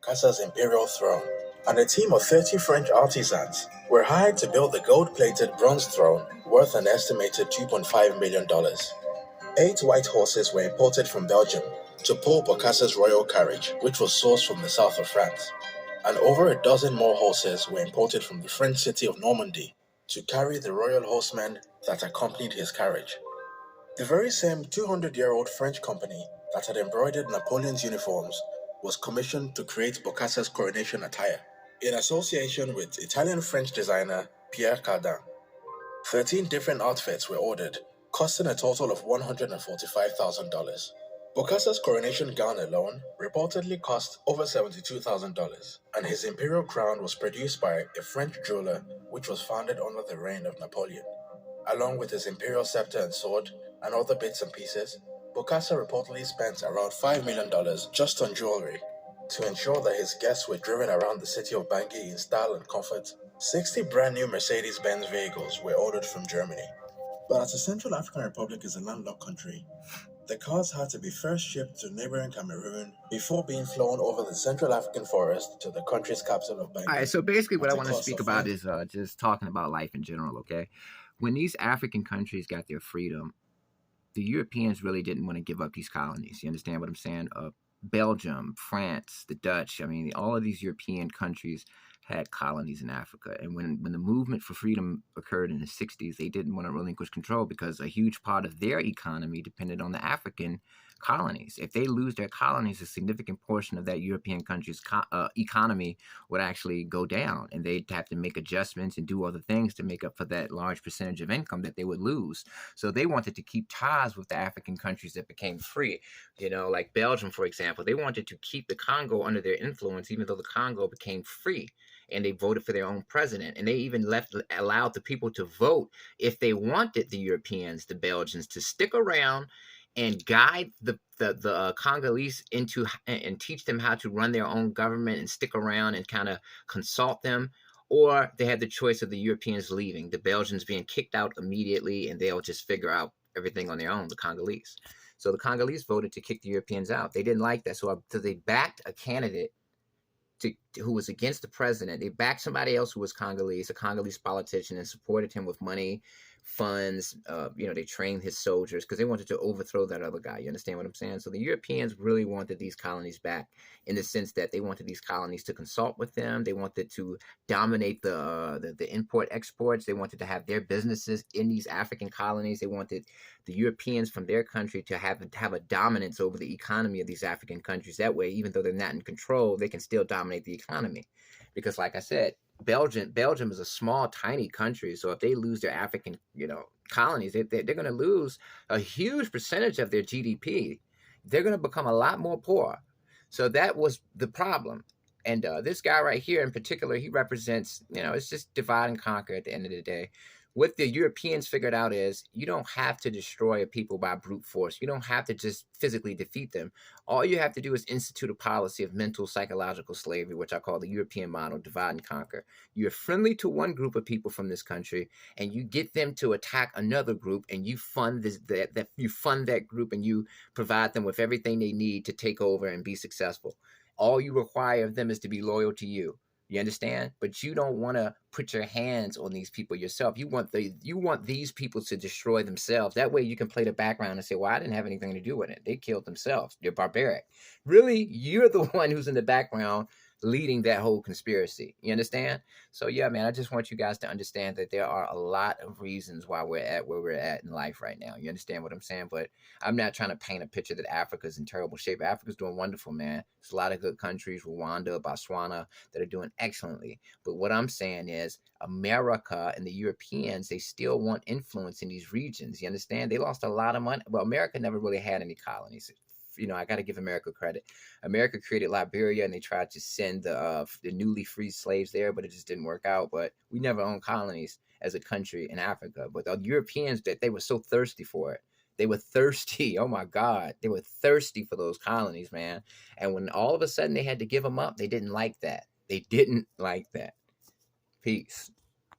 Bokassa's imperial throne, and a team of 30 French artisans were hired to build the gold-plated bronze throne worth an estimated $2.5 million. 8 white horses were imported from Belgium to pull Bokassa's royal carriage, which was sourced from the south of France, and over a dozen more horses were imported from the French city of Normandy to carry the royal horsemen that accompanied his carriage. The very same 200-year-old French company that had embroidered Napoleon's uniforms was commissioned to create Bokassa's coronation attire, in association with Italian-French designer Pierre Cardin. 13 different outfits were ordered, costing a total of $145,000. Bokassa's coronation gown alone reportedly cost over $72,000, and his imperial crown was produced by a French jeweler which was founded under the reign of Napoleon. Along with his imperial scepter and sword and other bits and pieces, Bokassa reportedly spent around $5 million just on jewelry. To ensure that his guests were driven around the city of Bangui in style and comfort, 60 brand new Mercedes-Benz vehicles were ordered from Germany. But as the Central African Republic is a landlocked country, the cars had to be first shipped to neighboring Cameroon before being flown over the Central African forest to the country's capital of Bangui. All right, so basically what I at a want to cost speak of about is just talking about life in general, okay? When these African countries got their freedom, the Europeans really didn't want to give up these colonies. You understand what I'm saying? Belgium, France, the Dutch, I mean, all of these European countries had colonies in Africa. And when the movement for freedom occurred in the 60s, they didn't want to relinquish control because a huge part of their economy depended on the African colonies. If they lose their colonies, a significant portion of that European country's economy would actually go down, and they'd have to make adjustments and do other things to make up for that large percentage of income that they would lose. So they wanted to keep ties with the African countries that became free. You know, like Belgium, for example, they wanted to keep the Congo under their influence, even though the Congo became free. And they voted for their own president. And they even allowed the people to vote if they wanted the Europeans, the Belgians, to stick around and guide the Congolese into and teach them how to run their own government and stick around and kind of consult them. Or they had the choice of the Europeans leaving, the Belgians being kicked out immediately, and they'll just figure out everything on their own, the Congolese. So the Congolese voted to kick the Europeans out. They didn't like that. So they backed a candidate who was against the president. They backed somebody else who was Congolese, a Congolese politician, and supported him with money, funds. They trained his soldiers because they wanted to overthrow that other guy. You understand what I'm saying? So the Europeans really wanted these colonies back in the sense that they wanted these colonies to consult with them. They wanted to dominate the import exports. They wanted to have their businesses in these African colonies. They wanted the Europeans from their country to have a dominance over the economy of these African countries. That way, even though they're not in control, they can still dominate the economy. Because like I said, Belgium is a small, tiny country. So if they lose their African, colonies, they're going to lose a huge percentage of their GDP. They're going to become a lot more poor. So that was the problem. And this guy right here in particular, he represents, it's just divide and conquer at the end of the day. What the Europeans figured out is you don't have to destroy a people by brute force. You don't have to just physically defeat them. All you have to do is institute a policy of mental, psychological slavery, which I call the European model, divide and conquer. You're friendly to one group of people from this country, and you get them to attack another group, and you fund that group, and you provide them with everything they need to take over and be successful. All you require of them is to be loyal to you. You understand? But you don't want to put your hands on these people yourself. You want these people to destroy themselves. That way you can play the background and say, well, I didn't have anything to do with it. They killed themselves. You're barbaric. Really, you're the one who's in the background leading that whole conspiracy. You understand? So yeah, man, I just want you guys to understand that there are a lot of reasons why we're at where we're at in life right now. You understand what I'm saying? But I'm not trying to paint a picture that Africa's in terrible shape. Africa's doing wonderful, man. There's a lot of good countries, Rwanda, Botswana, that are doing excellently. But what I'm saying is America and the Europeans, they still want influence in these regions. You understand? They lost a lot of money. Well, America never really had any colonies. I got to give America credit. America created Liberia, and they tried to send the newly freed slaves there, but it just didn't work out. But we never owned colonies as a country in Africa. But the Europeans, they were so thirsty for it. They were thirsty. Oh, my God. They were thirsty for those colonies, man. And when all of a sudden they had to give them up, they didn't like that. They didn't like that. Peace.